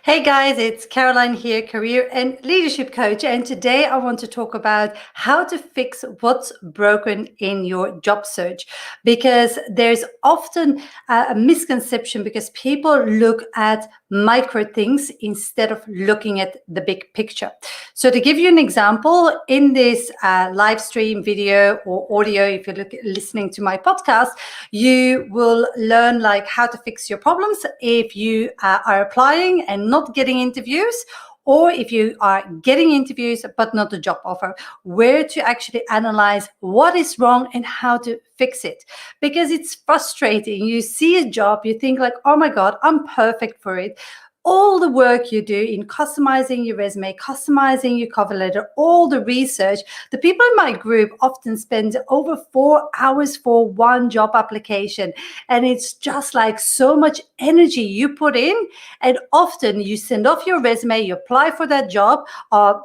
Hey guys, it's Caroline here, career and leadership coach. And today I want to talk about how to fix what's broken in your job search. Because there's often a misconception because people look at micro things instead of looking at the big picture. So to give you an example, in this live stream video or audio, if you're listening to my podcast, you will learn like how to fix your problems if you are applying and not getting interviews, or if you are getting interviews but not a job offer, where to actually analyze what is wrong and how to fix it. Because it's frustrating. You see a job, you think like, oh my God, I'm perfect for it. All the work you do in customizing your resume, customizing your cover letter, all the research. The people in my group often spend over 4 hours for one job application. And it's just like so much energy you put in. And often you send off your resume, you apply for that job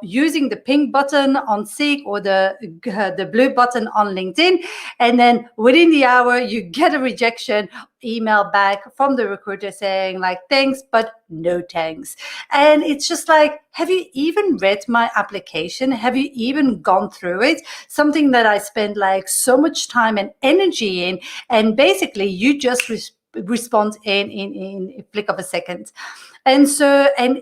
using the pink button on Seek or the blue button on LinkedIn. And then within the hour, you get a rejection email back from the recruiter saying like, thanks, but no thanks. And it's just like, have you even read my application? Have you even gone through it? Something that I spend like so much time and energy in, and basically you just respond in a flick of a second. And so, and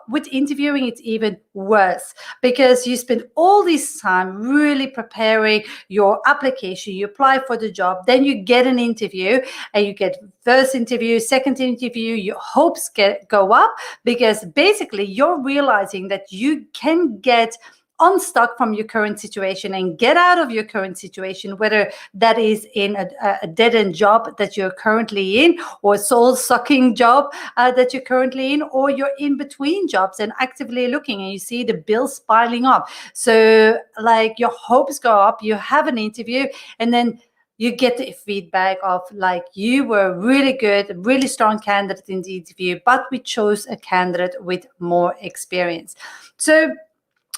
with interviewing, it's even worse because you spend all this time really preparing your application. You apply for the job, then you get an interview, and you get first interview, second interview, your hopes go up because basically you're realizing that you can get unstuck from your current situation and get out of your current situation, whether that is in a dead-end job that you're currently in, or a soul-sucking job that you're currently in, or you're in between jobs and actively looking and you see the bills piling up. So like your hopes go up, you have an interview, and then you get the feedback of like, you were really good, really strong candidate in the interview, but we chose a candidate with more experience. So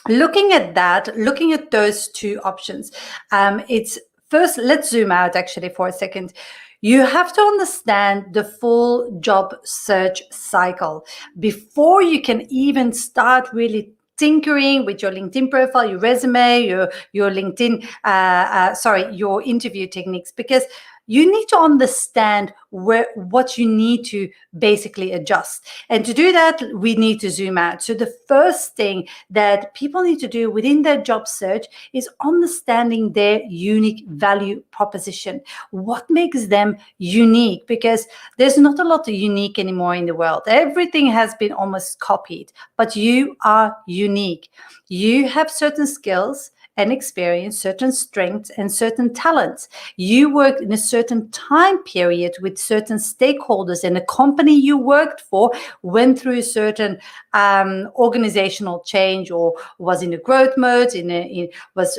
looking at those two options, it's first, let's zoom out actually for a second. You have to understand the full job search cycle before you can even start really tinkering with your LinkedIn profile, your resume, your LinkedIn, your interview techniques, because you need to understand what you need to basically adjust. And to do that, we need to zoom out. So the first thing that people need to do within their job search is understanding their unique value proposition. What makes them unique? Because there's not a lot of unique anymore in the world. Everything has been almost copied, but you are unique. You have certain skills and experience, certain strengths and certain talents. You worked in a certain time period with certain stakeholders, and the company you worked for went through a certain organizational change, or was in a growth mode, was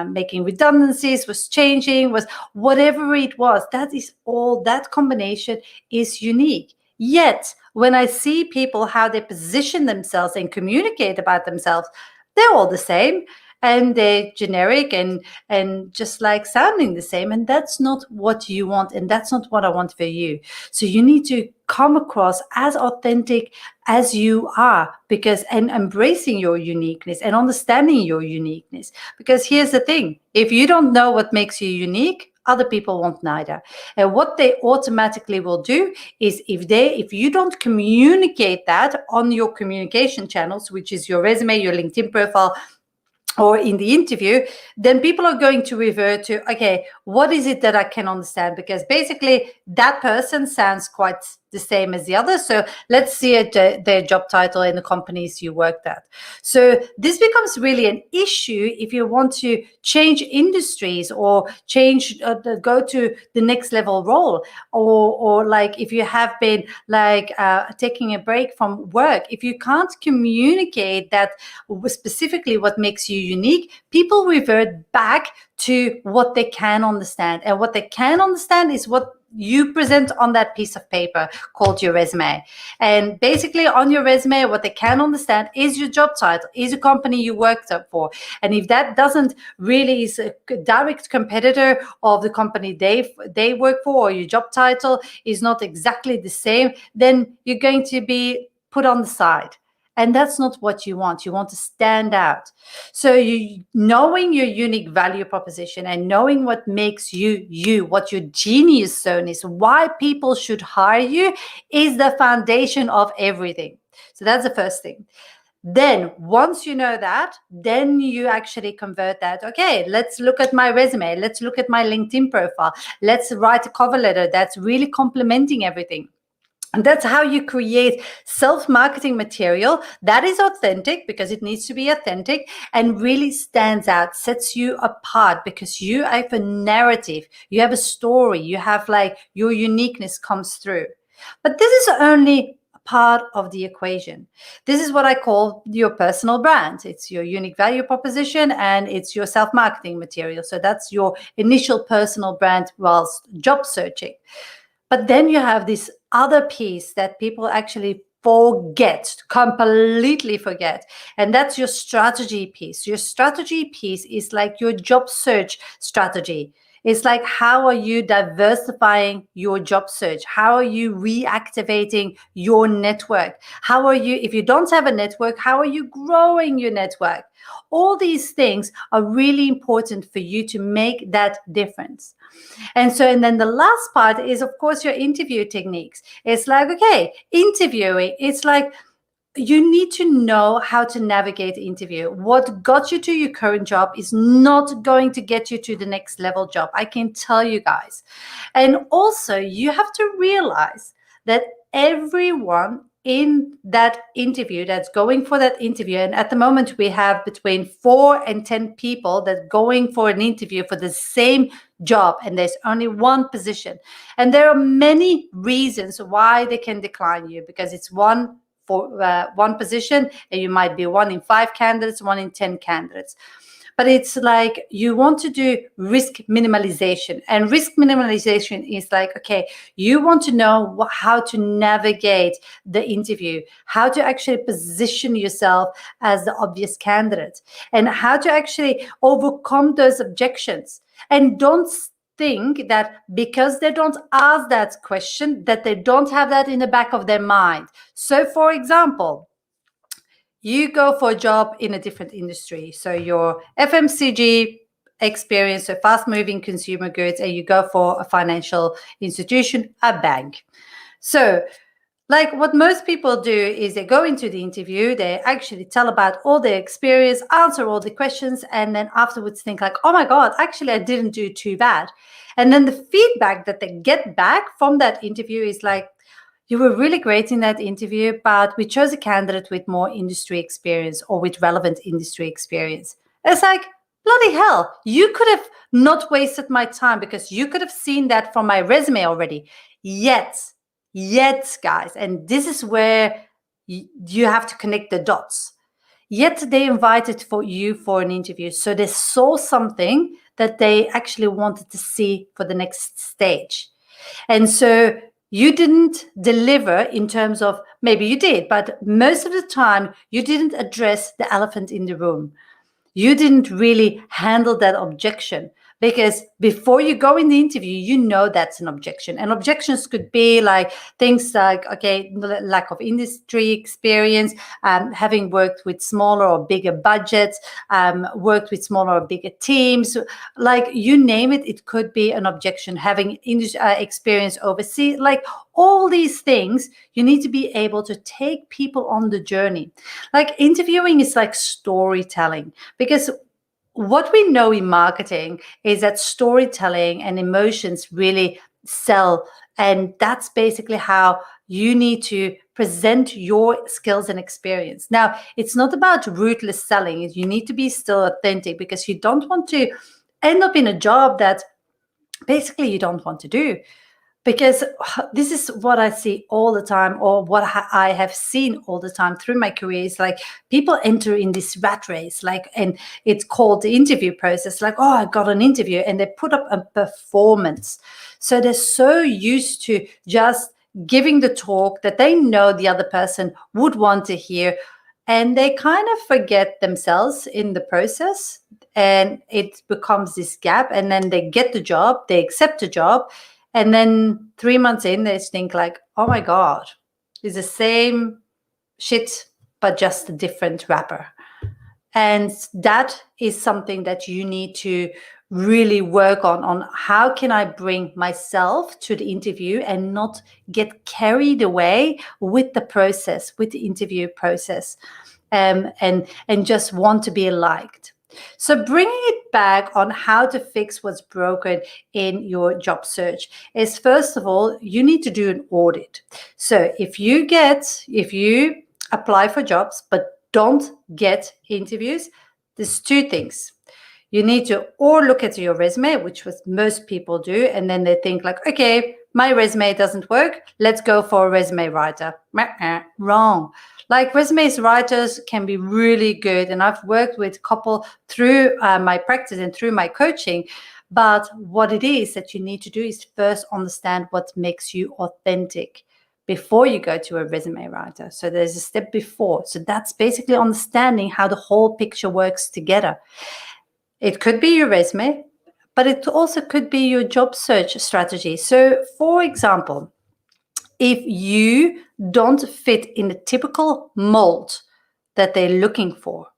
making redundancies, was changing, was whatever it was. That is all, that combination is unique. Yet, when I see people, how they position themselves and communicate about themselves, they're all the same. And they're generic and just like sounding the same. And that's not what you want. And that's not what I want for you. So you need to come across as authentic as you are, and embracing your uniqueness and understanding your uniqueness. Because here's the thing, if you don't know what makes you unique, other people won't neither. And what they automatically will do is, if you don't communicate that on your communication channels, which is your resume, your LinkedIn profile, or in the interview, then people are going to revert to, okay, what is it that I can understand? Because basically that person sounds quite the same as the other. So let's see their job title in the companies you worked at. So this becomes really an issue if you want to change industries or go to the next level role, or like if you have been like taking a break from work. If you can't communicate that specifically what makes you unique, people revert back to what they can understand. And what they can understand is what you present on that piece of paper called your resume. And basically on your resume, what they can understand is your job title, is a company you worked up for. And if that doesn't really is a direct competitor of the company they work for, or your job title is not exactly the same, then you're going to be put on the side. And that's not what you want. You want to stand out. So you knowing your unique value proposition and knowing what makes you you, what your genius zone is, why people should hire you, is the foundation of everything. So that's the first thing. Then once you know that, then you actually convert that. Okay, let's look at my resume. Let's look at my LinkedIn profile. Let's write a cover letter that's really complementing everything. And that's how you create self-marketing material that is authentic, because it needs to be authentic, and really stands out, sets you apart, because you have a narrative, you have a story, you have like your uniqueness comes through. But this is only part of the equation. This is what I call your personal brand. It's your unique value proposition and it's your self-marketing material. So that's your initial personal brand whilst job searching. But then you have this other piece that people actually completely forget. And that's your strategy piece. Your strategy piece is like your job search strategy. It's like, how are you diversifying your job search? How are you reactivating your network? How are you, if you don't have a network, how are you growing your network? All these things are really important for you to make that difference. And then the last part is, of course, your interview techniques. It's like, okay, interviewing, it's like, you need to know how to navigate the interview. What got you to your current job is not going to get you to the next level job. I can tell you guys. And also, you have to realize that everyone in that interview that's going for that interview, and at the moment we have between 4 and 10 people that going for an interview for the same job, and there's only one position. And there are many reasons why they can decline you, because it's one position, and you might be 1 in 5 candidates, 1 in 10 candidates. But it's like, you want to do risk minimalization. And risk minimalization is like, okay, you want to know how to navigate the interview, how to actually position yourself as the obvious candidate, and how to actually overcome those objections. And don't think that because they don't ask that question, that they don't have that in the back of their mind. So, for example, you go for a job in a different industry. So your FMCG experience, so fast-moving consumer goods, and you go for a financial institution, a bank. So like what most people do is they go into the interview, they actually tell about all their experience, answer all the questions, and then afterwards think like, oh my God, actually I didn't do too bad. And then the feedback that they get back from that interview is like, you were really great in that interview, but we chose a candidate with more industry experience or with relevant industry experience. It's like, bloody hell, you could have not wasted my time, because you could have seen that from my resume already. Yet, guys, and this is where you have to connect the dots. Yet they invited you for an interview. So they saw something that they actually wanted to see for the next stage. And so you didn't deliver in terms of, maybe you did, but most of the time you didn't address the elephant in the room. You didn't really handle that objection, because before you go in the interview, you know that's an objection. And objections could be like things like, okay, lack of industry experience, having worked with smaller or bigger budgets, worked with smaller or bigger teams, like you name it, it could be an objection. Having experience overseas, like all these things, you need to be able to take people on the journey. Like interviewing is like storytelling, because what we know in marketing is that storytelling and emotions really sell. And that's basically how you need to present your skills and experience. Now, it's not about ruthless selling. You need to be still authentic, because you don't want to end up in a job that basically you don't want to do. Because this is what I see all the time, or what I have seen all the time through my career, is like people enter in this rat race, like, and it's called the interview process, like, oh, I got an interview, and they put up a performance. So they're so used to just giving the talk that they know the other person would want to hear, and they kind of forget themselves in the process, and it becomes this gap. And then they get the job, they accept the job, and then 3 months in, they think like, oh my God, it's the same shit, but just a different wrapper. And that is something that you need to really work on how can I bring myself to the interview and not get carried away with the process, with the interview process, and just want to be liked. So bringing it back on how to fix what's broken in your job search is, first of all, you need to do an audit. So if you apply for jobs but don't get interviews, there's two things. You need to or look at your resume, which was most people do, and then they think like, okay, my resume doesn't work, let's go for a resume writer. Wrong. Like, resume writers can be really good, and I've worked with a couple through my practice and through my coaching. But what it is that you need to do is first understand what makes you authentic before you go to a resume writer. So there's a step before. So that's basically understanding how the whole picture works together. It could be your resume, but it also could be your job search strategy. So, for example, if you don't fit in the typical mold that they're looking for,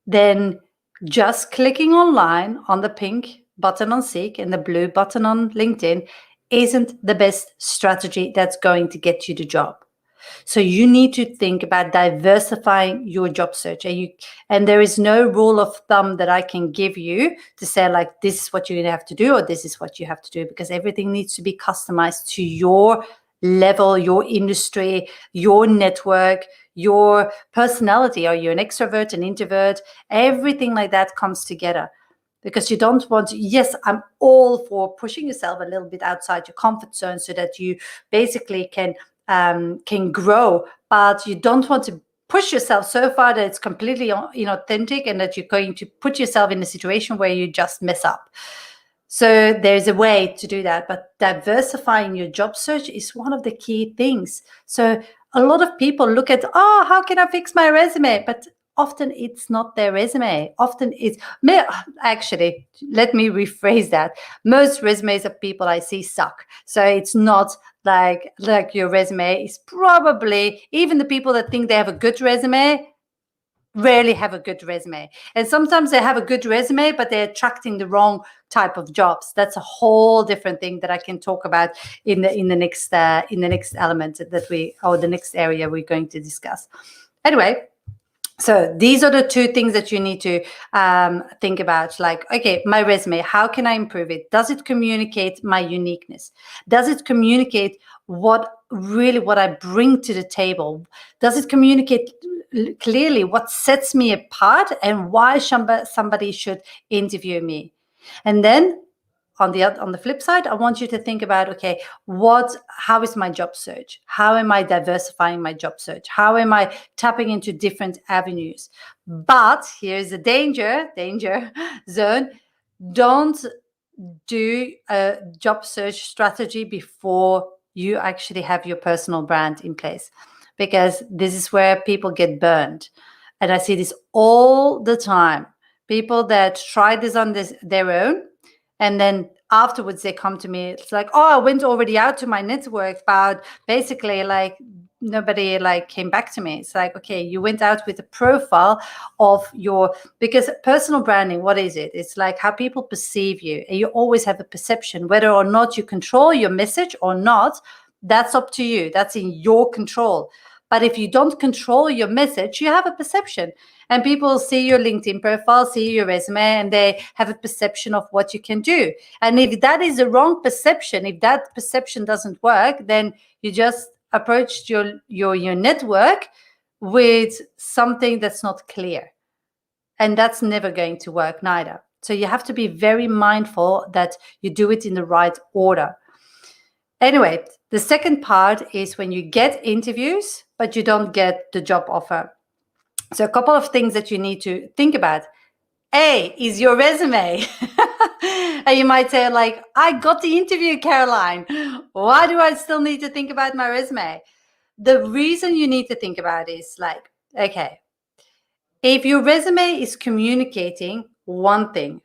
then just clicking online on the pink button on Seek and the blue button on LinkedIn isn't the best strategy that's going to get you the job. So you need to think about diversifying your job search. And there is no rule of thumb that I can give you to say, like, this is what you're going to have to do, or this is what you have to do, because everything needs to be customized to your level, your industry, your network, your personality. Are you an extrovert, an introvert? Everything like that comes together. Because you don't want to, yes, I'm all for pushing yourself a little bit outside your comfort zone so that you basically can grow, but you don't want to push yourself so far that it's completely inauthentic and that you're going to put yourself in a situation where you just mess up. So there's a way to do that, but diversifying your job search is one of the key things. So a lot of people look at, how can I fix my resume? But often it's not their resume. Often it's, actually, let me rephrase that. Most resumes of people I see suck. So it's not like your resume is probably, even the people that think they have a good resume rarely have a good resume. And sometimes they have a good resume, but they're attracting the wrong type of jobs. That's a whole different thing that I can talk about in the next element the next area we're going to discuss. Anyway, so these are the two things that you need to think about. Like, okay, my resume, how can I improve it? Does it communicate my uniqueness? Does it communicate what I bring to the table? Does it communicate clearly what sets me apart and why somebody should interview me? And then on the flip side, I want you to think about, okay, how is my job search? How am I diversifying my job search? How am I tapping into different avenues? But here's the danger zone. Don't do a job search strategy before you actually have your personal brand in place, because this is where people get burned. And I see this all the time. People that try this on their own, and then afterwards they come to me. It's like, I went already out to my network, but basically like nobody came back to me. It's like, okay, you went out with a profile of because personal branding, what is it? It's like how people perceive you. And you always have a perception. Whether or not you control your message or not, that's up to you. That's in your control. But if you don't control your message, you have a perception. And people see your LinkedIn profile, see your resume, and they have a perception of what you can do. And if that is the wrong perception, if that perception doesn't work, then you just approached your network with something that's not clear. And that's never going to work neither. So you have to be very mindful that you do it in the right order. Anyway, the second part is when you get interviews, but you don't get the job offer. So a couple of things that you need to think about. A is your resume. And you might say, like, I got the interview, Caroline. Why do I still need to think about my resume? The reason you need to think about is like, okay, if your resume is communicating one thing,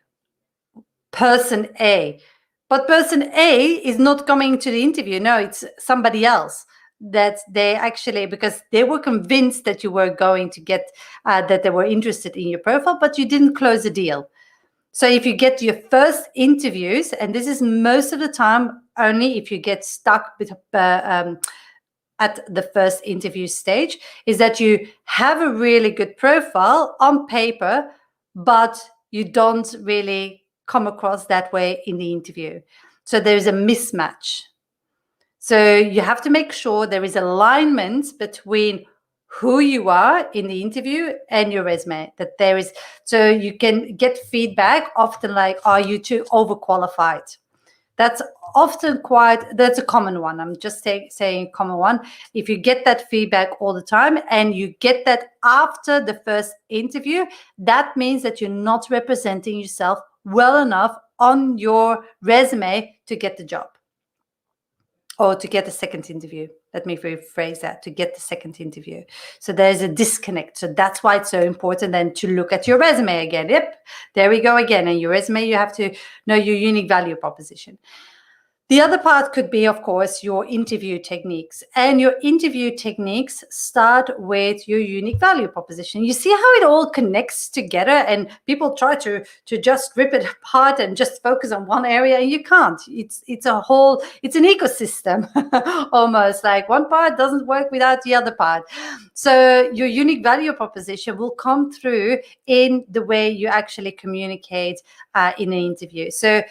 person A, but person A is not coming to the interview. No, it's somebody else. that they actually, because they were convinced that you were going to get, that they were interested in your profile, but you didn't close a deal. So if you get your first interviews, and this is most of the time only if you get stuck with, at the first interview stage, is that you have a really good profile on paper, but you don't really come across that way in the interview. So there's a mismatch. So you have to make sure there is alignment between who you are in the interview and your resume, that there is, so you can get feedback often like, are you too overqualified? That's often that's a common one. I'm just saying common one. If you get that feedback all the time and you get that after the first interview, that means that you're not representing yourself well enough on your resume to get the job. Or to get a second interview. Let me rephrase that, to get the second interview. So there's a disconnect. So that's why it's so important then to look at your resume again. Yep, there we go again. And your resume, you have to know your unique value proposition. The other part could be, of course, your interview techniques. And your interview techniques start with your unique value proposition. You see how it all connects together, and people try to just rip it apart and just focus on one area, and you can't. It's an ecosystem almost, like one part doesn't work without the other part. So your unique value proposition will come through in the way you actually communicate in an interview. So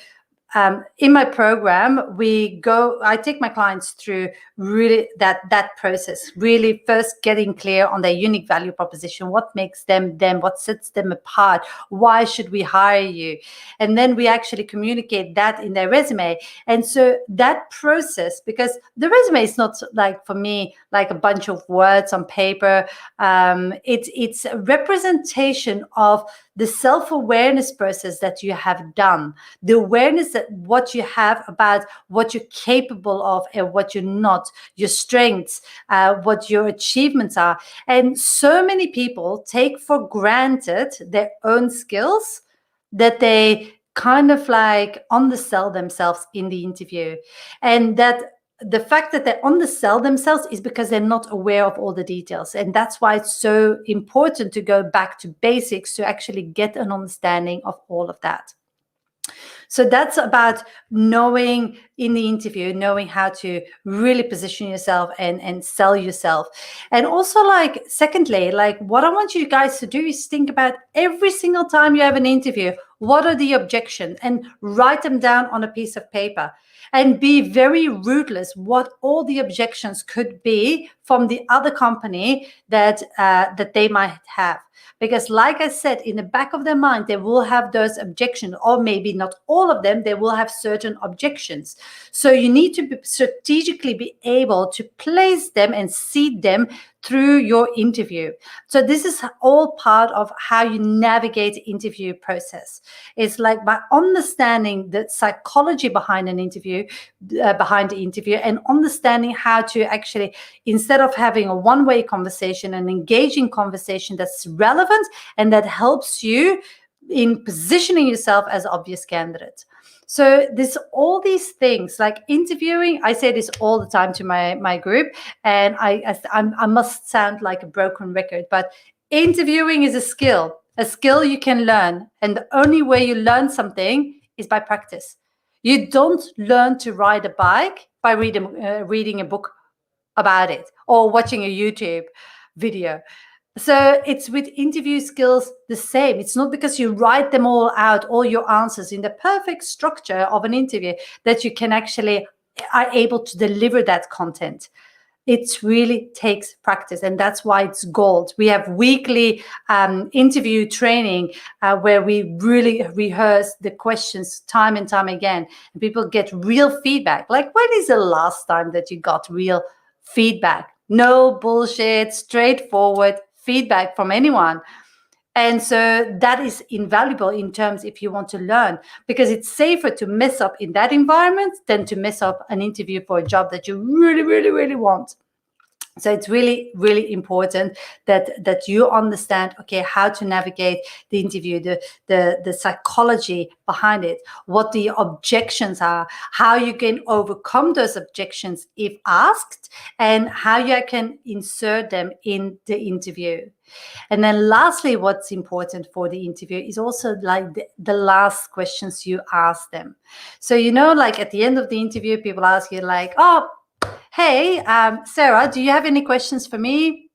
in my program, I take my clients through really that process, really first getting clear on their unique value proposition, what makes them, what sets them apart, why should we hire you? And then we actually communicate that in their resume. And so that process, because the resume is not like, for me, like a bunch of words on paper, it's a representation of the self-awareness process that you have done, the awareness that what you have about what you're capable of and what you're not, your strengths, what your achievements are. And so many people take for granted their own skills that they kind of like undersell themselves in the interview. And that the fact that they undersell themselves is because they're not aware of all the details. And that's why it's so important to go back to basics to actually get an understanding of all of that. So that's about knowing in the interview, knowing how to really position yourself and sell yourself. And also, like, secondly, like, what I want you guys to do is think about every single time you have an interview, what are the objections, and write them down on a piece of paper. And be very ruthless what all the objections could be from the other company that they might have. Because like I said, in the back of their mind, they will have those objections, or maybe not all of them, they will have certain objections. So you need to strategically be able to place them and seed them through your interview. So this is all part of how you navigate the interview process. It's like by understanding the psychology behind an interview, behind the interview, and understanding how to actually, instead of having a one-way conversation, an engaging conversation that's relevant and that helps you in positioning yourself as an obvious candidate. So there's all these things like interviewing. I say this all the time to my group, and I must sound like a broken record, but interviewing is a skill you can learn. And the only way you learn something is by practice. You don't learn to ride a bike by reading a book about it or watching a YouTube video. So it's with interview skills the same. It's not because you write them all out, all your answers in the perfect structure of an interview, that you can actually are able to deliver that content. It really takes practice, and that's why it's gold. We have weekly interview training where we really rehearse the questions time and time again, and people get real feedback. Like, when is the last time that you got real feedback? No bullshit, straightforward feedback from anyone. And so that is invaluable in terms if you want to learn, because it's safer to mess up in that environment than to mess up an interview for a job that you really, really, really want. So it's really, really important that you understand, okay, how to navigate the interview, the psychology behind it, what the objections are, how you can overcome those objections if asked, and how you can insert them in the interview. And then lastly, what's important for the interview is also like the last questions you ask them. So, like at the end of the interview, people ask you like, oh, hey, Sarah, do you have any questions for me?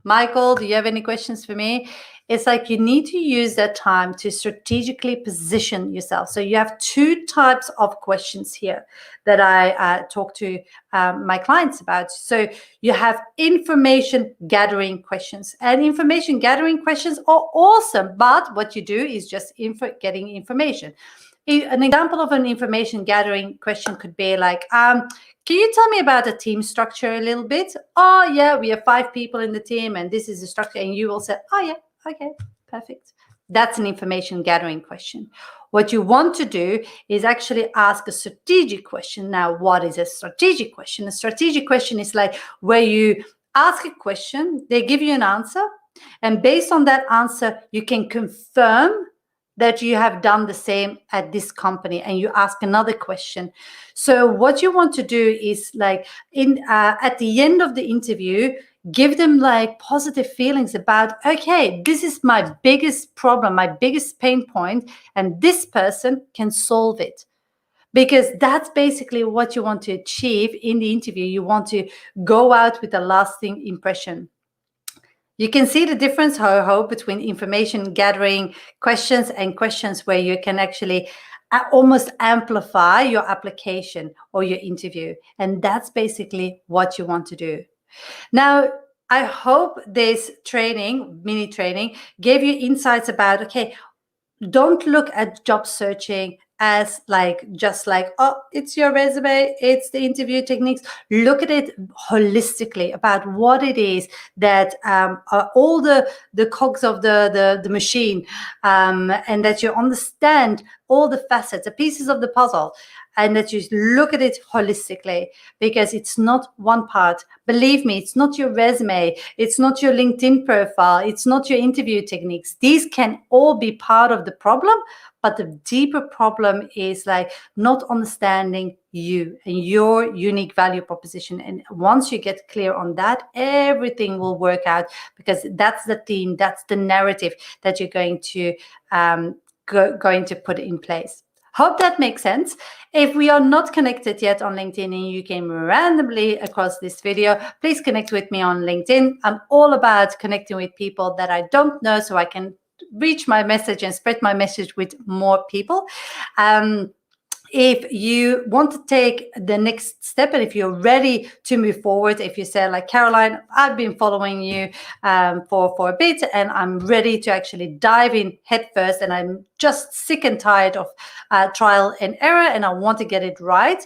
Michael, do you have any questions for me? It's like you need to use that time to strategically position yourself. So you have two types of questions here that I talk to my clients about. So you have information gathering questions, and information gathering questions are awesome. But what you do is just getting information. An example of an information gathering question could be like, can you tell me about the team structure a little bit? Oh, yeah, we have 5 people in the team and this is the structure. And you will say, oh, yeah, okay, perfect. That's an information gathering question. What you want to do is actually ask a strategic question. Now, what is a strategic question? A strategic question is like where you ask a question, they give you an answer, and based on that answer, you can confirm that you have done the same at this company, and you ask another question. So what you want to do is like at the end of the interview, give them like positive feelings about, okay, this is my biggest problem, my biggest pain point, and this person can solve it. Because that's basically what you want to achieve in the interview. You want to go out with a lasting impression. You can see the difference, Ho, between information gathering questions and questions where you can actually almost amplify your application or your interview. And that's basically what you want to do. Now, I hope this mini training, gave you insights about, okay, don't look at job searching as just like, oh, it's your resume, it's the interview techniques. Look at it holistically about what it is that are all the cogs of the machine, and that you understand all the facets, the pieces of the puzzle, and that you look at it holistically, because it's not one part. Believe me, it's not your resume, it's not your LinkedIn profile, it's not your interview techniques. These can all be part of the problem, but the deeper problem is like not understanding you and your unique value proposition. And once you get clear on that, everything will work out, because that's the theme, that's the narrative that you're going to put in place. Hope that makes sense. If we are not connected yet on LinkedIn and you came randomly across this video, please connect with me on LinkedIn. I'm all about connecting with people that I don't know so I can reach my message and spread my message with more people. If you want to take the next step, and if you're ready to move forward, if you say like, Caroline, I've been following you for a bit and I'm ready to actually dive in head first, and I'm just sick and tired of trial and error and I want to get it right,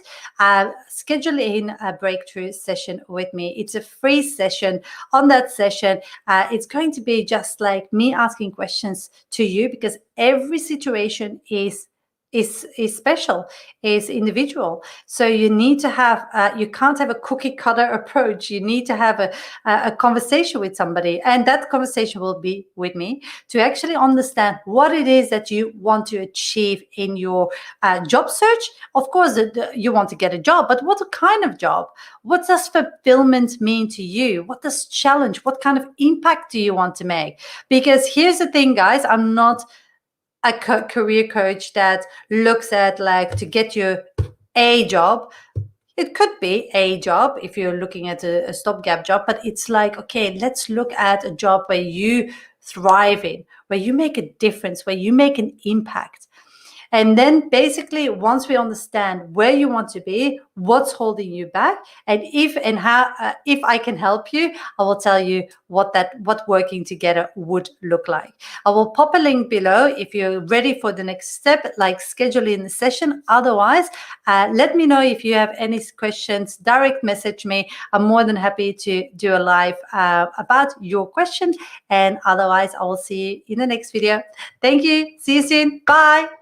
schedule in a breakthrough session with me. It's a free session. On that session, it's going to be just like me asking questions to you, because every situation is special, is individual. So you need to have, you can't have a cookie cutter approach. You need to have a conversation with somebody, and that conversation will be with me to actually understand what it is that you want to achieve in your job search. Of course, you want to get a job, but what kind of job? What does fulfillment mean to you? What does challenge? What kind of impact do you want to make? Because here's the thing, guys, I'm not a career coach that looks at like to get you a job. It could be a job if you're looking at a stopgap job, but it's like, okay, let's look at a job where you thrive in, where you make a difference, where you make an impact. And then basically, once we understand where you want to be, what's holding you back, and if I can help you, I will tell you what working together would look like. I will pop a link below if you're ready for the next step, like scheduling the session. Otherwise, let me know if you have any questions. Direct message me. I'm more than happy to do a live about your question. And otherwise, I will see you in the next video. Thank you. See you soon. Bye.